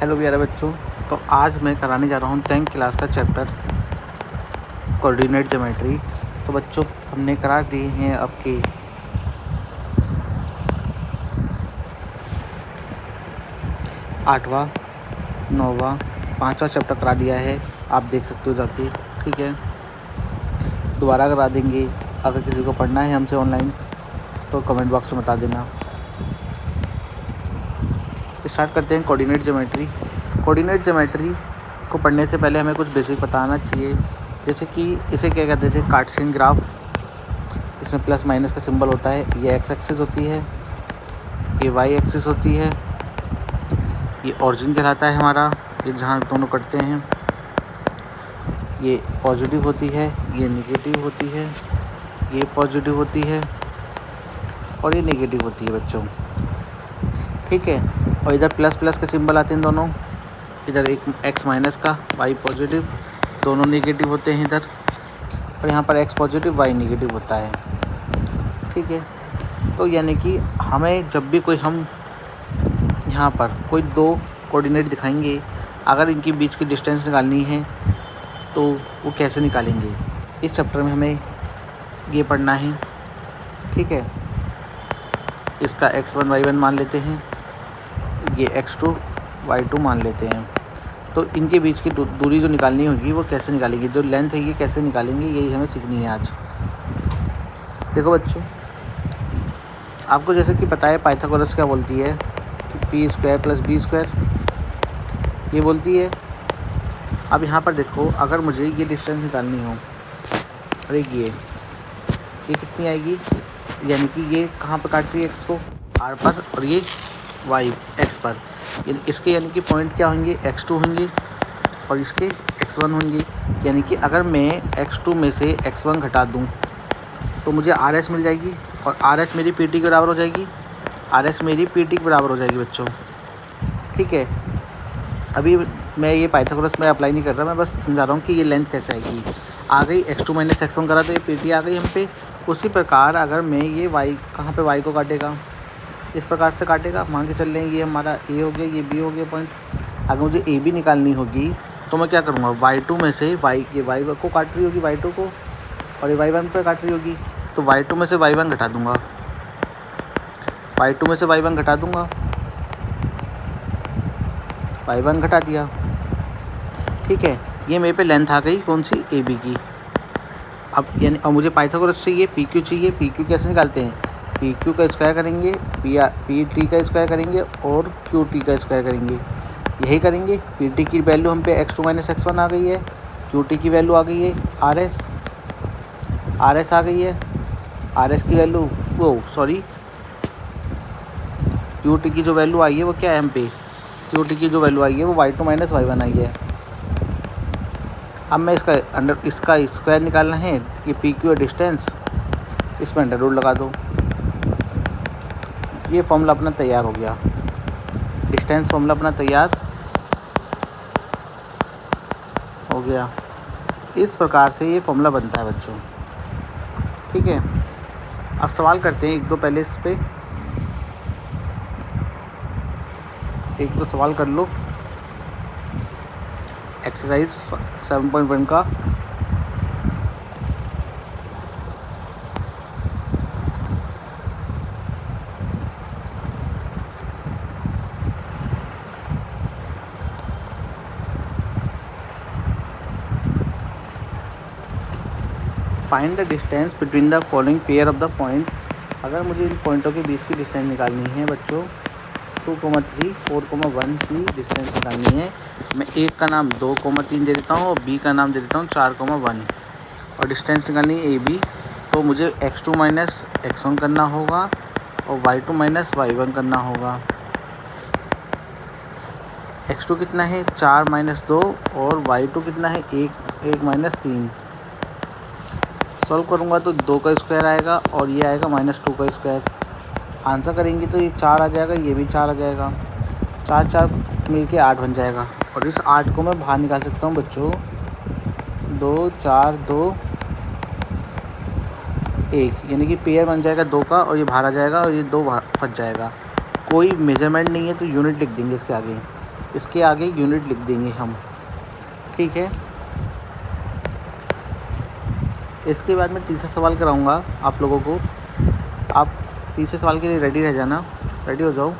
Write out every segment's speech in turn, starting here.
Hello प्यारे बच्चों। तो आज मैं कराने जा रहा हूँ 10th क्लास का चैप्टर कोऑर्डिनेट ज्योमेट्री। तो बच्चों हमने करा दिए हैं आपके 8वां 9वां 5वां चैप्टर करा दिया है, आप देख सकते हो जाके। ठीक है, दोबारा करा देंगे। अगर किसी को पढ़ना है हमसे ऑनलाइन तो कमेंट बॉक्स में बता देना। स्टार्ट करते हैं कोऑर्डिनेट ज्योमेट्री। कोऑर्डिनेट ज्योमेट्री को पढ़ने से पहले हमें कुछ बेसिक बताना चाहिए, जैसे कि इसे क्या कहते थे, कार्टेशियन ग्राफ। इसमें प्लस माइनस का सिंबल होता है। ये एक्स एक्सिस होती है, ये वाई एक्सिस होती है, ये ऑरिजिन कहलाता है हमारा, ये जहाँ दोनों कटते हैं। ये पॉजिटिव होती है, ये नेगेटिव होती है, ये पॉजिटिव होती है और ये नेगेटिव होती है बच्चों। ठीक है, और इधर प्लस प्लस के सिंबल आते हैं दोनों। इधर एक एक्स माइनस का, वाई पॉजिटिव, दोनों नेगेटिव होते हैं इधर। और यहाँ पर एक्स पॉजिटिव वाई नेगेटिव होता है। ठीक है, तो यानी कि हमें जब भी हम यहाँ पर कोई दो कोऑर्डिनेट दिखाएंगे, अगर इनके बीच की डिस्टेंस निकालनी है तो वो कैसे निकालेंगे, इस चैप्टर में हमें ये पढ़ना है। ठीक है, इसका x1 y1 मान लेते हैं, ये x2 y2 मान लेते हैं। तो इनके बीच की दूरी जो निकालनी होगी वो कैसे निकालेंगे, जो लेंथ है ये कैसे निकालेंगे, यही हमें सीखनी है आज। देखो बच्चों, आपको जैसे कि पता है पाइथागोरस क्या बोलती है कि p² + b², ये बोलती है। अब यहाँ पर देखो, अगर मुझे ये डिस्टेंस निकालनी हो, और ये कितनी आएगी, यानी कि ये कहाँ पर काट रही है x को, r पर, और ये y x पर। इसके यानी कि पॉइंट क्या होंगे, x2 होंगे और इसके x1 होंगे। यानी कि अगर मैं x2 में से x1 घटा दूं तो मुझे RS मिल जाएगी, और RS मेरी PT के बराबर हो जाएगी। RS मेरी PT के बराबर हो जाएगी बच्चों। ठीक है, अभी मैं ये पाइथागोरस में अप्लाई नहीं कर रहा, मैं बस समझा रहा हूँ कि ये लेंथ कैसे आएगी। आ गई x2 - x1 करा तो ये PT आ गई हम पे। उसी प्रकार अगर मैं ये y, कहाँ पे y को काटेगा, इस प्रकार से काटेगा। मान के चल रहे हैं ये हमारा A हो गया, ये B हो गया पॉइंट। अगर मुझे AB निकालनी होगी तो मैं क्या करूँगा, y2 में से ये y को काट रही होगी, y2 को, और ये y1 पे काट रही होगी, तो y2 में से y1 घटा दूँगा, y2 में से y1 घटा दूँगा, y1 घटा दिया। ठीक है, ये मेरे पे लेंथ आ गई कौन सी, AB की। अब यानी अब मुझे पाइथागोरस से ये PQ चाहिए। PQ कैसे निकालते हैं, PQ का स्क्वायर करेंगे, PT का स्क्वायर करेंगे और QT का स्क्वायर करेंगे। यही करेंगे। PT की वैल्यू हम पे x2 - x1 आ गई है, QT की वैल्यू आ गई है RS आ गई है। RS की वैल्यू QT की जो वैल्यू आई है वो क्या है हम पे, QT की जो वैल्यू आई है वो y2 - y1 आई है। अब मैं इसका स्क्वायर निकालना है कि PQ है डिस्टेंस, इसमें अंडर रूट लगा दो। ये फॉर्मूला अपना तैयार हो गया, डिस्टेंस फॉर्मूला अपना तैयार हो गया। इस प्रकार से ये फॉर्मूला बनता है बच्चों। ठीक है, अब सवाल करते हैं एक दो, पहले इस पे एक दो सवाल कर लो। एक्सरसाइज 7.1 का find the distance between the following pair of the point. अगर मुझे इन पॉइंटों के बीच की डिस्टेंस निकालनी है बच्चों, 2,3, 4,1 की डिस्टेंस निकालनी है। मैं एक का नाम 2,3 दे देता हूँ और B का नाम दे देता हूँ 4,1, और डिस्टेंस निकालनी है AB। तो मुझे x2 - x1 करना होगा और y2 - y1 करना होगा। x2 कितना है, 4 - 2, और y2 कितना है, 1 - 3। सॉल्व करूँगा तो 2 का स्क्वायर आएगा और ये आएगा -2 का स्क्वायर। आंसर करेंगे तो ये 4 आ जाएगा, ये भी 4 आ जाएगा, 4 4 मिलके 8 बन जाएगा। और इस 8 को मैं बाहर निकाल सकता हूँ बच्चों, 2 4 2 1, यानी कि पेयर बन जाएगा 2 का, और ये बाहर आ जाएगा और ये 2 बाहर फंस जाएगा। कोई मेजरमेंट नहीं है तो यूनिट लिख देंगे इसके आगे। इसके आगे यूनिट लिख देंगे हम, ठीक है। इसके बाद मैं तीसरा सवाल कराऊंगा आप लोगों को। आप तीसरे सवाल के लिए रेडी रह जाना, रेडी हो जाओ।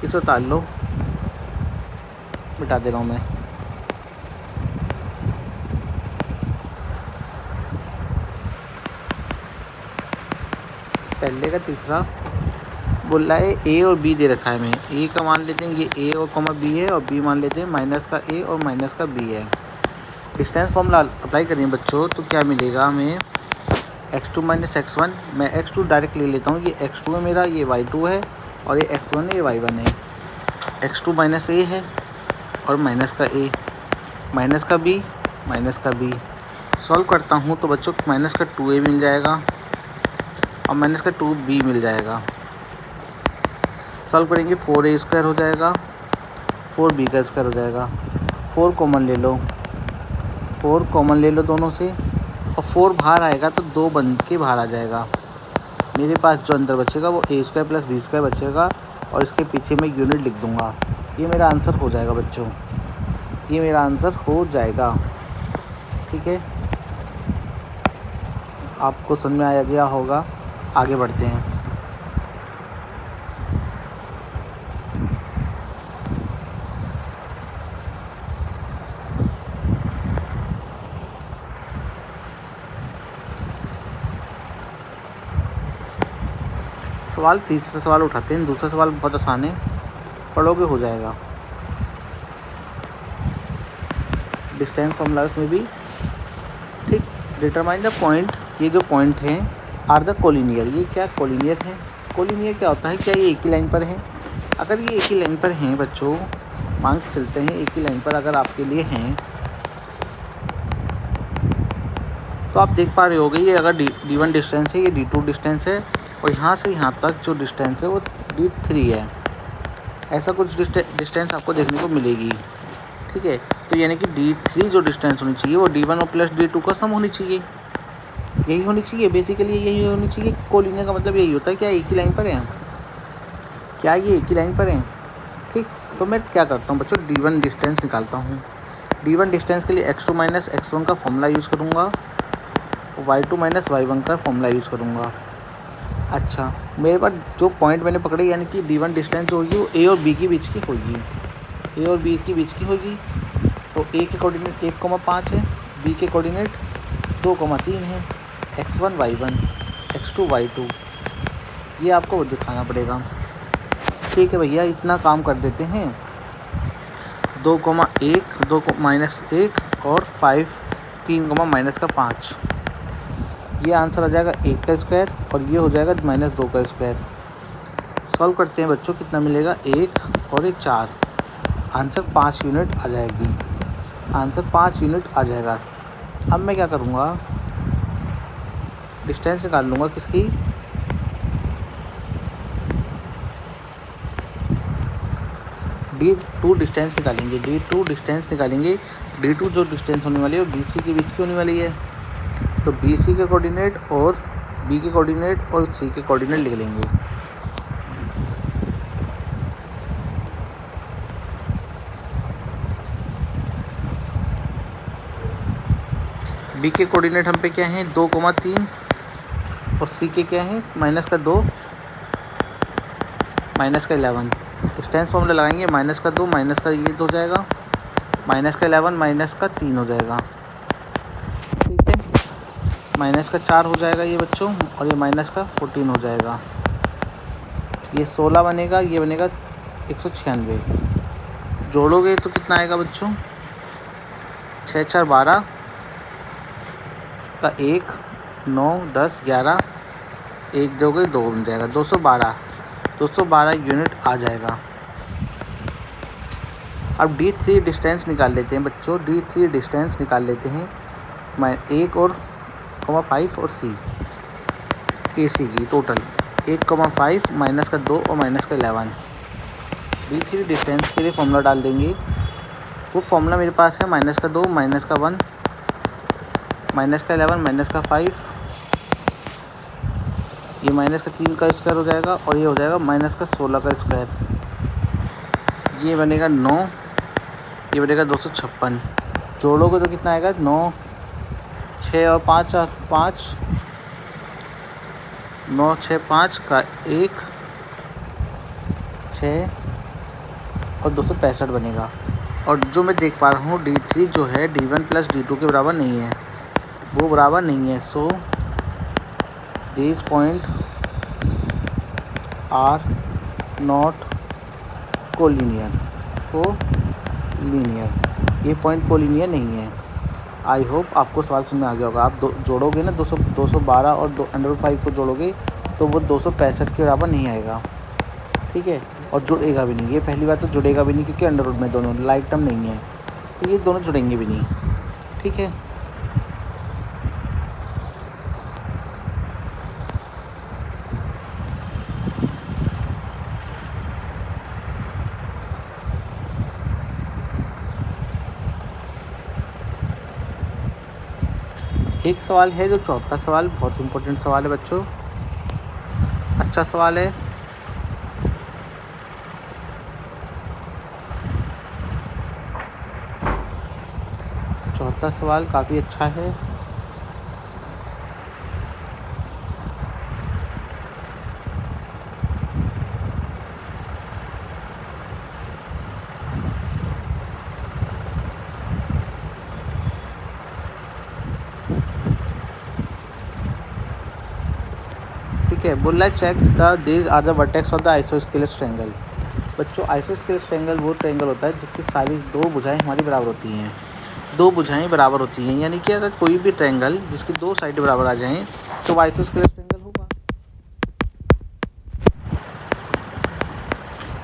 इसे उतार लो, मिटा दे रहा हूँ मैं। पहले का तीसरा बोल रहा है ए और बी दे रखा है। हमें ए का मान लेते हैं, ये ए और कॉमा बी है, और बी मान लेते हैं माइनस का ए और माइनस का बी है। डिस्टेंस फॉर्मूला अप्लाई करें बच्चों, तो क्या मिलेगा हमें, x2 माइनस x1। मैं x2 डायरेक्ट ले लेता हूँ, ये x2 है मेरा, ये y2 है, और ये x1 है, ये y1 है। x2 माइनस ए है और माइनस का ए, माइनस का बी, माइनस का बी। सॉल्व करता हूँ तो बच्चों माइनस का 2a मिल जाएगा और माइनस का 2b मिल जाएगा। सॉल्व करेंगे 4a² हो जाएगा, 4b का स्क्वायर हो जाएगा। 4 कॉमन ले लो, 4 कॉमन ले लो दोनों से, और 4 बाहर आएगा तो 2 बन के बाहर आ जाएगा। मेरे पास जो अंदर बचेगा वो a² प्लस b² बचेगा, और इसके पीछे मैं यूनिट लिख दूँगा। ये मेरा आंसर हो जाएगा बच्चों, ये मेरा आंसर हो जाएगा, ठीक है। आपको समझ में आया गया होगा। आगे बढ़ते हैं। सवाल तीसरा सवाल उठाते हैं। दूसरा सवाल बहुत आसान है, पढ़ोगे हो जाएगा। डिस्टेंस फॉर्मूलाज में भी ठीक। डिटरमाइन द पॉइंट, ये जो पॉइंट हैं आर द कोलिनियर। ये क्या कोलिनियर है? कोलिनियर क्या होता है? क्या ये एक ही लाइन पर है? अगर ये एक ही लाइन पर हैं बच्चों, मान के चलते हैं एक ही लाइन पर अगर आपके लिए हैं, तो आप देख पा रहे होगे ये अगर d1 डिस्टेंस है, ये d2 डिस्टेंस है, और यहाँ से यहाँ तक जो डिस्टेंस है वो d3 है। ऐसा कुछ डिस्टेंस आपको देखने को मिलेगी, ठीक है। तो यानी कि d3 जो डिस्टेंस होनी चाहिए वो d1 और प्लस d2 का सम होनी चाहिए, यही होनी चाहिए बेसिकली, यही होनी चाहिए। कोलिनियर का मतलब यही होता है। क्या एक ही लाइन पर है? क्या ये एक ही लाइन पर है? ठीक। तो मैं क्या करता हूँ बच्चों, d1 डिस्टेंस निकालता हूँ। d1 डिस्टेंस के लिए x2 माइनस x1 का फॉर्मूला यूज़ करूँगा, y2 माइनस y1 का फॉर्मूला यूज़ करूँगा। अच्छा, मेरे पास जो पॉइंट मैंने पकड़े यानी कि d1 डिस्टेंस होगी वो a और b के बीच की होगी, a और b के बीच की होगी। तो a के कोऑर्डिनेट 1,5 है, b के कोऑर्डिनेट 2,3 है, x1 y1 x2 y2, ये आपको दिखाना पड़ेगा। ठीक है भैया, इतना काम कर देते हैं। 2,1 2 माइनस 1 और 5 3, माइनस का 5, ये आंसर आ जाएगा 1 का स्क्वायर, और ये हो जाएगा माइनस 2 का स्क्वायर। सॉल्व करते हैं बच्चों, कितना मिलेगा, 1 और 1 4, आंसर 5 यूनिट आ जाएगी, आंसर 5 यूनिट आ जाएगा। अब मैं क्या करूँगा, डिस्टेंस निकाल लूँगा किसकी, d2 डिस्टेंस निकालेंगे, d2 डिस्टेंस निकालेंगे। d2 जो डिस्टेंस होने वाली है वो BC के बीच की होने वाली है। तो BC के कोऑर्डिनेट और B के कोऑर्डिनेट और C के कोऑर्डिनेट लिख लेंगे। B के कोऑर्डिनेट हम पे क्या है, 2,3, और C के क्या है, माइनस का 2 माइनस का 11। डिस्टेंस फॉर्मूला लगाएंगे, माइनस का 2 माइनस का ये हो जाएगा, माइनस का 11 माइनस का 3 हो जाएगा, ठीक है। माइनस का 4 हो जाएगा ये बच्चों, और ये माइनस का 14 हो जाएगा। ये 16 बनेगा, ये बनेगा 196। जोड़ोगे तो कितना आएगा बच्चों, 6 4 12 का 1 9 10 11, 1 जोगे 2 बन जाएगा, 212 यूनिट आ जाएगा। अब d3 डिस्टेंस निकाल लेते हैं बच्चों, d3 डिस्टेंस निकाल लेते हैं। 1 और 5 और C AC की टोटल 1,5 माइनस का 2 और माइनस का 11। d3 डिस्टेंस के लिए फॉर्मूला डाल देंगे। वो फॉर्मूला मेरे पास है, माइनस का 2 माइनस का 1 माइनस का 11 माइनस का 5, ये माइनस का 3 का स्क्वायर हो जाएगा, और ये हो जाएगा माइनस का 16 का स्क्वायर, ये बनेगा 9 ये बनेगा 256। जोड़ोगे तो कितना आएगा, 9, 6 और 5, 5, 9, 6, 5 का 1, 6 और 265 बनेगा। और जो मैं देख पा रहा हूँ D3 जो है D1 प्लस D2 के बराबर नहीं है, वो बराबर नहीं है। So this point are not collinear, ये पॉइंट कोलिनियर नहीं है। आई होप आपको सवाल समझ में आ गया होगा। आप जोड़ोगे ना 212 और √5 को जोड़ोगे तो वो 265 के बराबर नहीं आएगा, ठीक है। और जुड़ेगा भी नहीं, ये पहली बात तो जुड़ेगा भी नहीं क्योंकि अंडर रूट में दोनों लाइक टर्म नहीं है, तो ये दोनों जुड़ेंगे भी नहीं, ठीक है। एक सवाल है जो चौथा सवाल, बहुत इम्पोर्टेंट सवाल है बच्चों, अच्छा सवाल है। चौथा सवाल काफ़ी अच्छा है। ठीक है, बोल रहा है check the these are the vertex of the isosceles triangle. बच्चों आइसोस्केलेस ट्रायंगल वो ट्रायंगल होता है जिसकी सारी दो भुजाएं हमारी बराबर होती हैं, दो भुजाएं बराबर होती हैं, यानी कि अगर कोई भी ट्रायंगल जिसकी दो साइड बराबर आ जाएं तो वो आइसोस्केलेस ट्रायंगल होगा।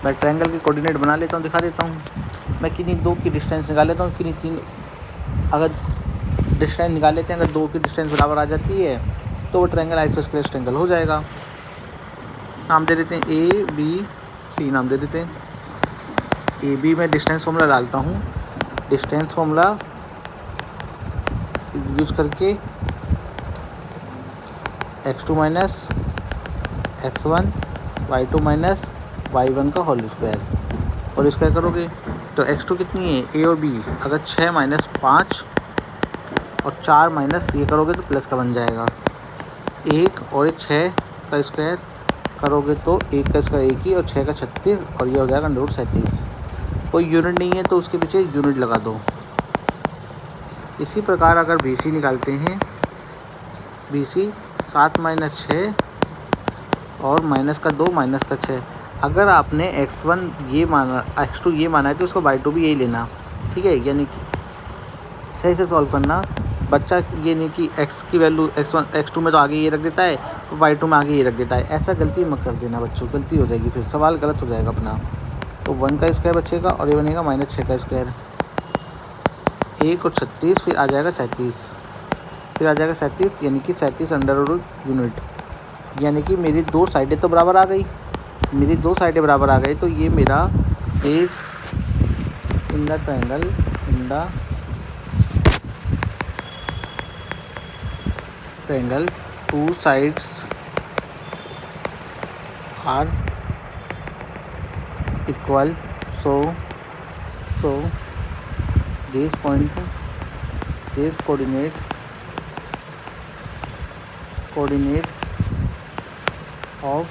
मैं ट्रायंगल के कोऑर्डिनेट बना लेता हूँ, दिखा देता हूँ। मैं किन्हीं दो की डिस्टेंस निकाल लेता हूँ, किन्हीं तीन, अगर डिस्टेंस निकाल लेते हैं, अगर दो की डिस्टेंस बराबर आ जाती है तो वो ट्रायंगल आइसोस्केलेस ट्रायंगल हो जाएगा। नाम दे देते हैं ABC, नाम दे देते हैं AB। में डिस्टेंस फॉर्मूला डालता हूँ, डिस्टेंस फॉर्मूला यूज करके x2 minus x1 y2 minus y1 का होल स्क्वायर, और स्क्वायर करोगे तो x2 कितनी है A और B, अगर 6 माइनस 5 और 4 माइनस ये करोगे तो प्लस का बन जाएगा। 1 और 6 का स्क्वायर करोगे तो 1 का स्क्वायर 1 ही और 6 का 36, और ये हो जाएगा √37। कोई यूनिट नहीं है तो उसके पीछे यूनिट लगा दो। इसी प्रकार अगर BC निकालते हैं, BC 7 माइनस 6 और माइनस का 2 माइनस का 6। अगर आपने x1 ये माना, x2 ये माना है तो उसको y2 भी यही लेना, ठीक है। यानी कि सही से सॉल्व करना बच्चा, ये नहीं कि x की वैल्यू x2 में तो आगे ये रख देता है, y2 में आगे ये रख देता है, ऐसा गलती मत कर देना बच्चों, गलती हो जाएगी, फिर सवाल गलत हो जाएगा अपना। तो 1 का स्क्वायर बचेगा और ये बनेगा -6 का स्क्वायर, 1 और 36, फिर आ जाएगा 37, फिर आ जाएगा 37, यानी कि 37 अंडर यूनिट। यानी कि मेरी दो साइडें तो बराबर आ गई, मेरी दो साइडें बराबर आ गई, तो ये मेरा is in the triangle, two sides are equal, so this point, this coordinate of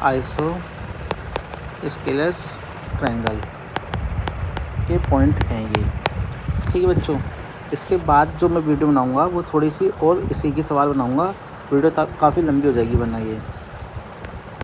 isosceles triangle के पॉइंट हैं ये, ठीक है बच्चों। इसके बाद जो मैं वीडियो बनाऊंगा वो थोड़ी सी और इसी की सवाल बनाऊंगा, वीडियो काफ़ी लंबी हो जाएगी वरना ये।